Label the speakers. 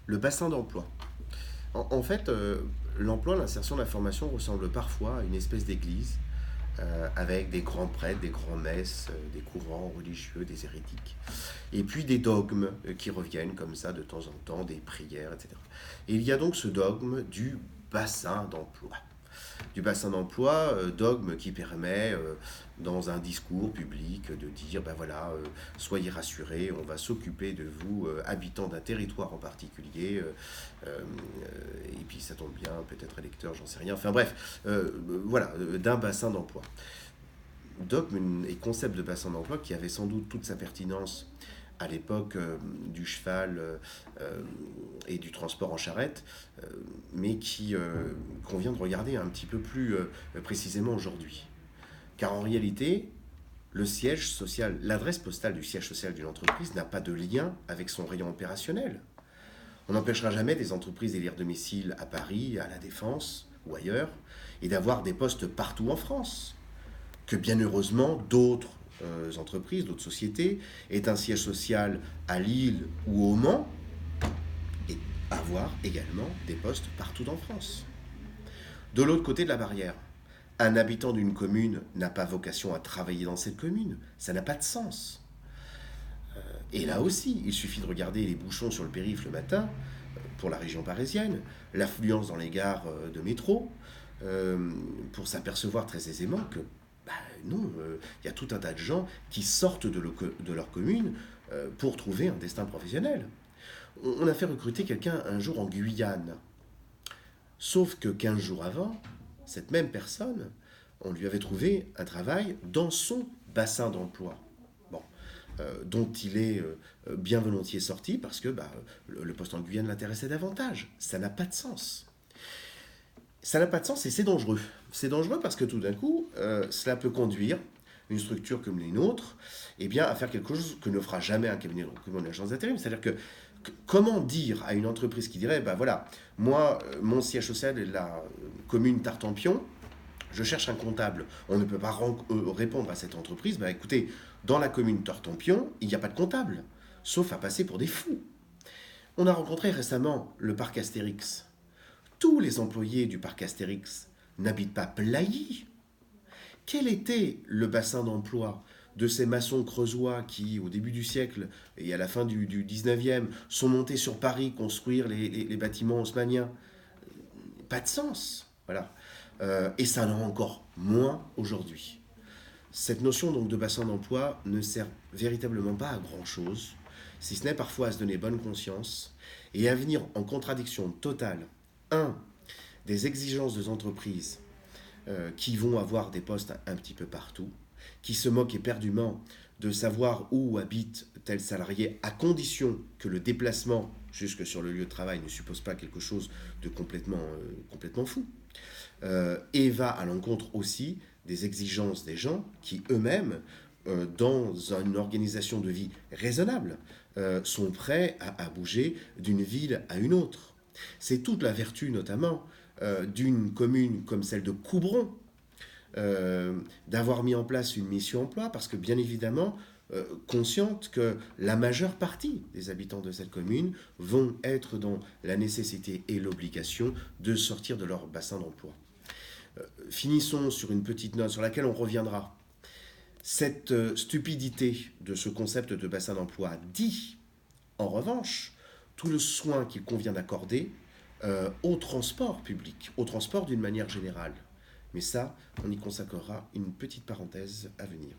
Speaker 1: Le bassin d'emploi. En fait, l'emploi, l'insertion, la formation ressemble parfois à une espèce d'église avec des grands prêtres, des grandes messes, des courants religieux, des hérétiques, et puis des dogmes qui reviennent comme ça de temps en temps, des prières, etc. Et il y a donc ce dogme bassin d'emploi. Du bassin d'emploi, dogme qui permet, dans un discours public, de dire, ben voilà, soyez rassurés, on va s'occuper de vous, habitants d'un territoire en particulier, et puis ça tombe bien, peut-être électeur, j'en sais rien, enfin bref, voilà, d'un bassin d'emploi. Dogme et concept de bassin d'emploi qui avait sans doute toute sa pertinence à l'époque du cheval et du transport en charrette, euh, mais qui convient de regarder un petit peu plus précisément aujourd'hui. Car en réalité, le siège social, l'adresse postale du siège social d'une entreprise n'a pas de lien avec son rayon opérationnel. On n'empêchera jamais des entreprises d'élire domicile à Paris, à La Défense ou ailleurs, et d'avoir des postes partout en France. Que bien heureusement, d'autres entreprises, d'autres sociétés, aient un siège social à Lille ou au Mans, et avoir également des postes partout en France. De l'autre côté de la barrière, un habitant d'une commune n'a pas vocation à travailler dans cette commune. Ça n'a pas de sens. Et là aussi, il suffit de regarder les bouchons sur le périph' le matin, pour la région parisienne, l'affluence dans les gares de métro, pour s'apercevoir très aisément que bah, non, il y a tout un tas de gens qui sortent de leur commune pour trouver un destin professionnel. On a fait recruter quelqu'un un jour en Guyane. Sauf que 15 jours avant, cette même personne, on lui avait trouvé un travail dans son bassin d'emploi. Bon, dont il est bien volontiers sorti parce que le poste en Guyane l'intéressait davantage. Ça n'a pas de sens. Ça n'a pas de sens et c'est dangereux. C'est dangereux parce que tout d'un coup, cela peut conduire une structure comme les nôtres eh bien, à faire quelque chose que ne fera jamais un cabinet de recrutement d'une agence d'intérim. C'est-à-dire que comment dire à une entreprise qui dirait, ben voilà, moi, mon siège social est la commune Tartampion, je cherche un comptable. On ne peut pas répondre à cette entreprise, bah écoutez, dans la commune Tartampion, il n'y a pas de comptable, sauf à passer pour des fous. On a rencontré récemment le parc Astérix. Tous les employés du parc Astérix n'habitent pas Plailly. Quel était le bassin d'emploi de ces maçons creusois qui, au début du siècle et à la fin du 19e, sont montés sur Paris construire les bâtiments haussmanniens? Pas de sens. Voilà. Et ça en a encore moins aujourd'hui. Cette notion donc de bassin d'emploi ne sert véritablement pas à grand-chose, si ce n'est parfois à se donner bonne conscience et à venir en contradiction totale, un, des exigences des entreprises qui vont avoir des postes un petit peu partout, qui se moquent éperdument de savoir où habite tel salarié, à condition que le déplacement jusque sur le lieu de travail ne suppose pas quelque chose de complètement fou. Et va à l'encontre aussi des exigences des gens qui eux-mêmes, dans une organisation de vie raisonnable, sont prêts à bouger d'une ville à une autre. C'est toute la vertu notamment d'une commune comme celle de Coubron, d'avoir mis en place une mission emploi, parce que bien évidemment, consciente que la majeure partie des habitants de cette commune vont être dans la nécessité et l'obligation de sortir de leur bassin d'emploi. Finissons sur une petite note sur laquelle on reviendra. Cette stupidité de ce concept de bassin d'emploi dit, en revanche, tout le soin qu'il convient d'accorder au transport public, au transport d'une manière générale. Mais ça, on y consacrera une petite parenthèse à venir.